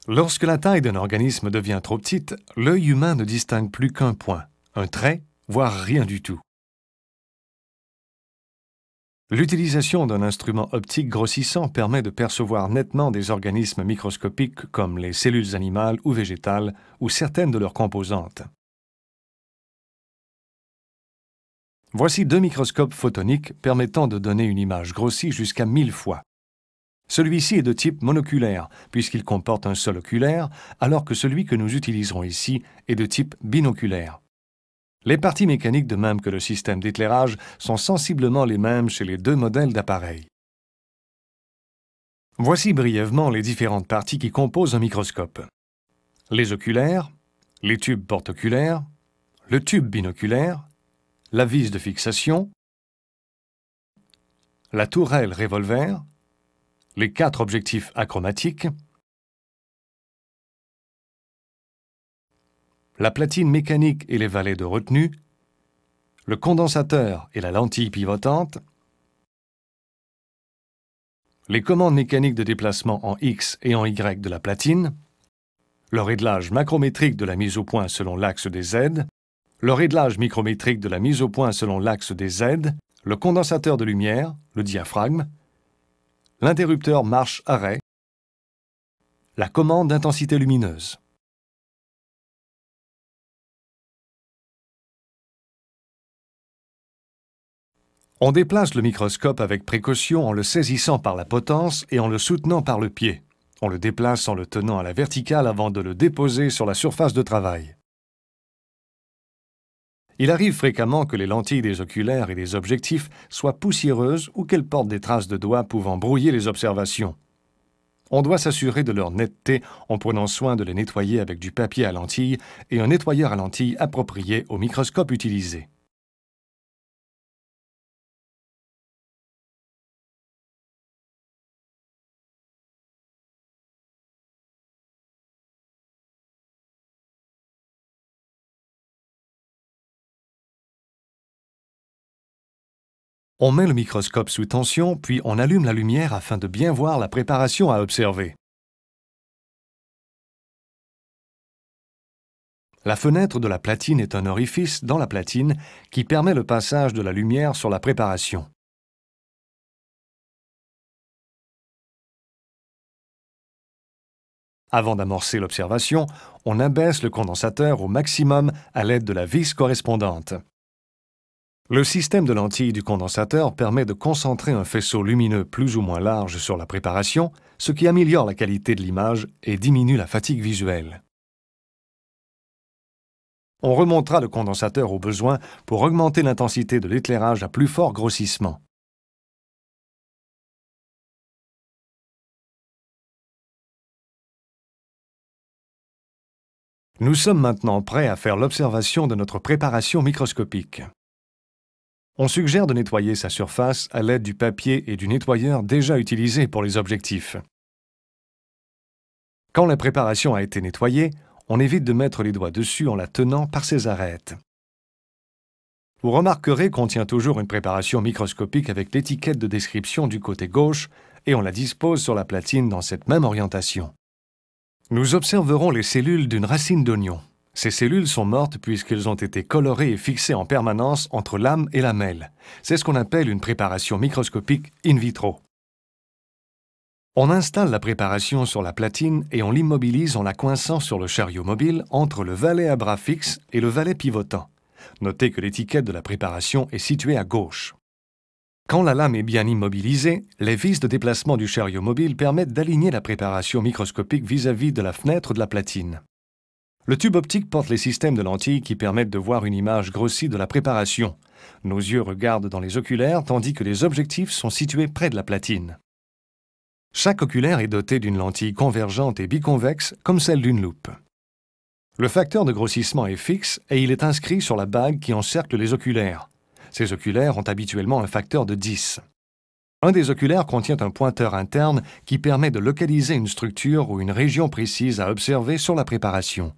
Lorsque la taille d'un organisme devient trop petite, l'œil humain ne distingue plus qu'un point, un trait, voire rien du tout. L'utilisation d'un instrument optique grossissant permet de percevoir nettement des organismes microscopiques comme les cellules animales ou végétales ou certaines de leurs composantes. Voici deux microscopes photoniques permettant de donner une image grossie jusqu'à 1000 fois. Celui-ci est de type monoculaire, puisqu'il comporte un seul oculaire, alors que celui que nous utiliserons ici est de type binoculaire. Les parties mécaniques, de même que le système d'éclairage, sont sensiblement les mêmes chez les deux modèles d'appareils. Voici brièvement les différentes parties qui composent un microscope. Les oculaires, les tubes porte-oculaires, le tube binoculaire, la vis de fixation, la tourelle revolver, les 4 objectifs achromatiques, la platine mécanique et les valets de retenue, le condensateur et la lentille pivotante, les commandes mécaniques de déplacement en X et en Y de la platine, le réglage macrométrique de la mise au point selon l'axe des Z, le réglage micrométrique de la mise au point selon l'axe des Z, le condensateur de lumière, le diaphragme, l'interrupteur marche-arrêt, la commande d'intensité lumineuse. On déplace le microscope avec précaution en le saisissant par la potence et en le soutenant par le pied. On le déplace en le tenant à la verticale avant de le déposer sur la surface de travail. Il arrive fréquemment que les lentilles des oculaires et des objectifs soient poussiéreuses ou qu'elles portent des traces de doigts pouvant brouiller les observations. On doit s'assurer de leur netteté en prenant soin de les nettoyer avec du papier à lentilles et un nettoyeur à lentilles approprié au microscope utilisé. On met le microscope sous tension, puis on allume la lumière afin de bien voir la préparation à observer. La fenêtre de la platine est un orifice dans la platine qui permet le passage de la lumière sur la préparation. Avant d'amorcer l'observation, on abaisse le condensateur au maximum à l'aide de la vis correspondante. Le système de lentilles du condensateur permet de concentrer un faisceau lumineux plus ou moins large sur la préparation, ce qui améliore la qualité de l'image et diminue la fatigue visuelle. On remontera le condensateur au besoin pour augmenter l'intensité de l'éclairage à plus fort grossissement. Nous sommes maintenant prêts à faire l'observation de notre préparation microscopique. On suggère de nettoyer sa surface à l'aide du papier et du nettoyeur déjà utilisé pour les objectifs. Quand la préparation a été nettoyée, on évite de mettre les doigts dessus en la tenant par ses arêtes. Vous remarquerez qu'on tient toujours une préparation microscopique avec l'étiquette de description du côté gauche et on la dispose sur la platine dans cette même orientation. Nous observerons les cellules d'une racine d'oignon. Ces cellules sont mortes puisqu'elles ont été colorées et fixées en permanence entre l'âme et la mêle. C'est ce qu'on appelle une préparation microscopique in vitro. On installe la préparation sur la platine et on l'immobilise en la coinçant sur le chariot mobile entre le valet à bras fixe et le valet pivotant. Notez que l'étiquette de la préparation est située à gauche. Quand la lame est bien immobilisée, les vis de déplacement du chariot mobile permettent d'aligner la préparation microscopique vis-à-vis de la fenêtre de la platine. Le tube optique porte les systèmes de lentilles qui permettent de voir une image grossie de la préparation. Nos yeux regardent dans les oculaires tandis que les objectifs sont situés près de la platine. Chaque oculaire est doté d'une lentille convergente et biconvexe comme celle d'une loupe. Le facteur de grossissement est fixe et il est inscrit sur la bague qui encercle les oculaires. Ces oculaires ont habituellement un facteur de 10. Un des oculaires contient un pointeur interne qui permet de localiser une structure ou une région précise à observer sur la préparation.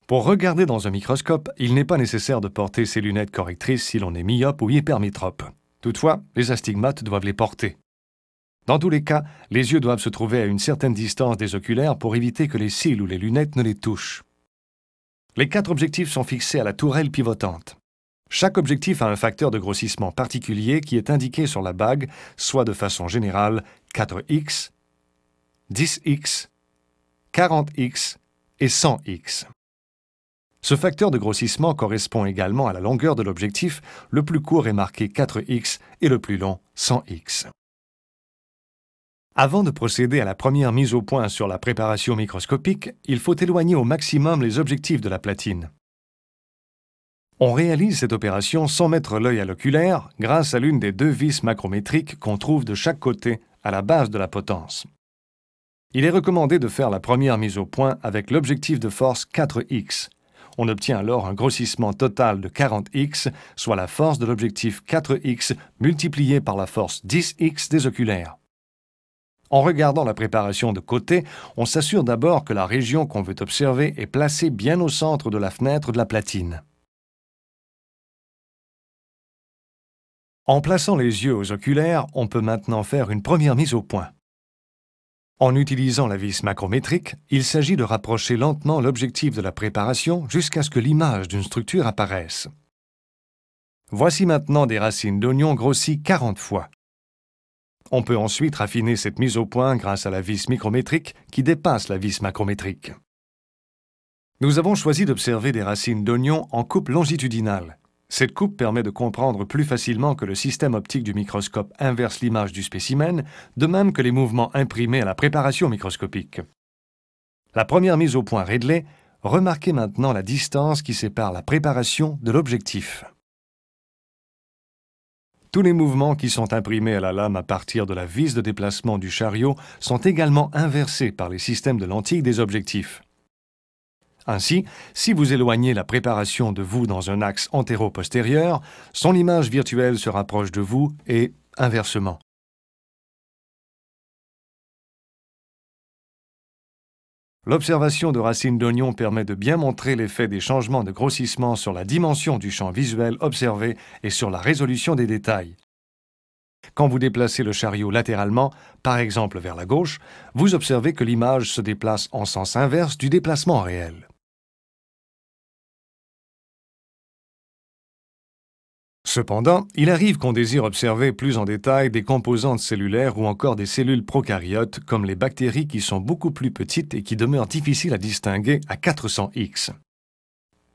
Pour regarder dans un microscope, il n'est pas nécessaire de porter ses lunettes correctrices si l'on est myope ou hypermétrope. Toutefois, les astigmates doivent les porter. Dans tous les cas, les yeux doivent se trouver à une certaine distance des oculaires pour éviter que les cils ou les lunettes ne les touchent. Les 4 objectifs sont fixés à la tourelle pivotante. Chaque objectif a un facteur de grossissement particulier qui est indiqué sur la bague, soit de façon générale 4x, 10x, 40x et 100x. Ce facteur de grossissement correspond également à la longueur de l'objectif, le plus court est marqué 4x et le plus long 100x. Avant de procéder à la première mise au point sur la préparation microscopique, il faut éloigner au maximum les objectifs de la platine. On réalise cette opération sans mettre l'œil à l'oculaire grâce à l'une des 2 vis macrométriques qu'on trouve de chaque côté à la base de la potence. Il est recommandé de faire la première mise au point avec l'objectif de force 4x. On obtient alors un grossissement total de 40x, soit la force de l'objectif 4x multipliée par la force 10x des oculaires. En regardant la préparation de côté, on s'assure d'abord que la région qu'on veut observer est placée bien au centre de la fenêtre de la platine. En plaçant les yeux aux oculaires, on peut maintenant faire une première mise au point. En utilisant la vis macrométrique, il s'agit de rapprocher lentement l'objectif de la préparation jusqu'à ce que l'image d'une structure apparaisse. Voici maintenant des racines d'oignon grossies 40 fois. On peut ensuite raffiner cette mise au point grâce à la vis micrométrique qui dépasse la vis macrométrique. Nous avons choisi d'observer des racines d'oignon en coupe longitudinale. Cette coupe permet de comprendre plus facilement que le système optique du microscope inverse l'image du spécimen, de même que les mouvements imprimés à la préparation microscopique. La première mise au point réglée, remarquez maintenant la distance qui sépare la préparation de l'objectif. Tous les mouvements qui sont imprimés à la lame à partir de la vis de déplacement du chariot sont également inversés par les systèmes de lentilles des objectifs. Ainsi, si vous éloignez la préparation de vous dans un axe antéro-postérieur, son image virtuelle se rapproche de vous et inversement. L'observation de racines d'oignon permet de bien montrer l'effet des changements de grossissement sur la dimension du champ visuel observé et sur la résolution des détails. Quand vous déplacez le chariot latéralement, par exemple vers la gauche, vous observez que l'image se déplace en sens inverse du déplacement réel. Cependant, il arrive qu'on désire observer plus en détail des composantes cellulaires ou encore des cellules prokaryotes comme les bactéries qui sont beaucoup plus petites et qui demeurent difficiles à distinguer à 400x.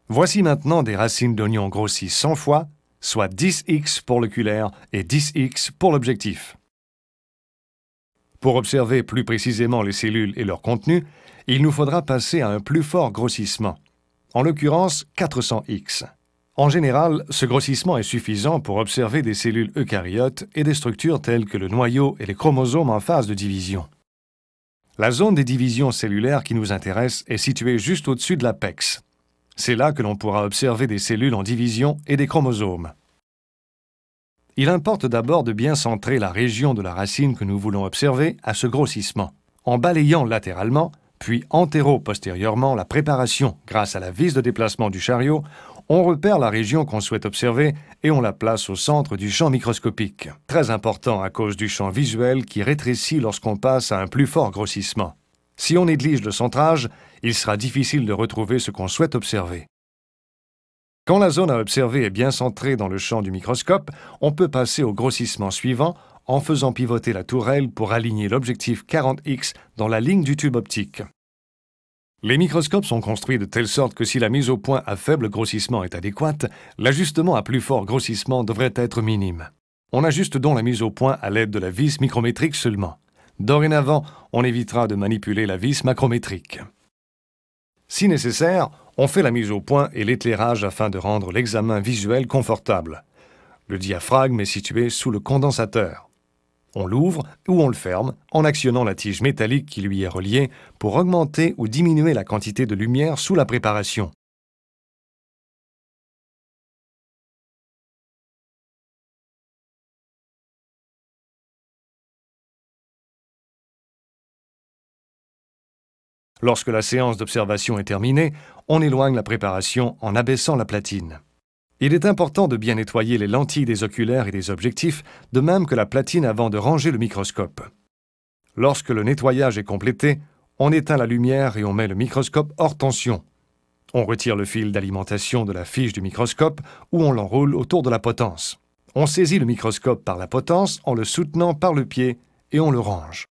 Voici maintenant des racines d'oignon grossies 100 fois, soit 10x pour l'oculaire et 10x pour l'objectif. Pour observer plus précisément les cellules et leur contenu, il nous faudra passer à un plus fort grossissement, en l'occurrence 400x. En général, ce grossissement est suffisant pour observer des cellules eucaryotes et des structures telles que le noyau et les chromosomes en phase de division. La zone des divisions cellulaires qui nous intéresse est située juste au-dessus de l'apex. C'est là que l'on pourra observer des cellules en division et des chromosomes. Il importe d'abord de bien centrer la région de la racine que nous voulons observer à ce grossissement, en balayant latéralement, puis antéro-postérieurement la préparation grâce à la vis de déplacement du chariot. On repère la région qu'on souhaite observer et on la place au centre du champ microscopique. Très important à cause du champ visuel qui rétrécit lorsqu'on passe à un plus fort grossissement. Si on néglige le centrage, il sera difficile de retrouver ce qu'on souhaite observer. Quand la zone à observer est bien centrée dans le champ du microscope, on peut passer au grossissement suivant en faisant pivoter la tourelle pour aligner l'objectif 40x dans la ligne du tube optique. Les microscopes sont construits de telle sorte que si la mise au point à faible grossissement est adéquate, l'ajustement à plus fort grossissement devrait être minime. On ajuste donc la mise au point à l'aide de la vis micrométrique seulement. Dorénavant, on évitera de manipuler la vis macrométrique. Si nécessaire, on fait la mise au point et l'éclairage afin de rendre l'examen visuel confortable. Le diaphragme est situé sous le condensateur. On l'ouvre ou on le ferme en actionnant la tige métallique qui lui est reliée pour augmenter ou diminuer la quantité de lumière sous la préparation. Lorsque la séance d'observation est terminée, on éloigne la préparation en abaissant la platine. Il est important de bien nettoyer les lentilles des oculaires et des objectifs, de même que la platine avant de ranger le microscope. Lorsque le nettoyage est complété, on éteint la lumière et on met le microscope hors tension. On retire le fil d'alimentation de la fiche du microscope ou on l'enroule autour de la potence. On saisit le microscope par la potence en le soutenant par le pied et on le range.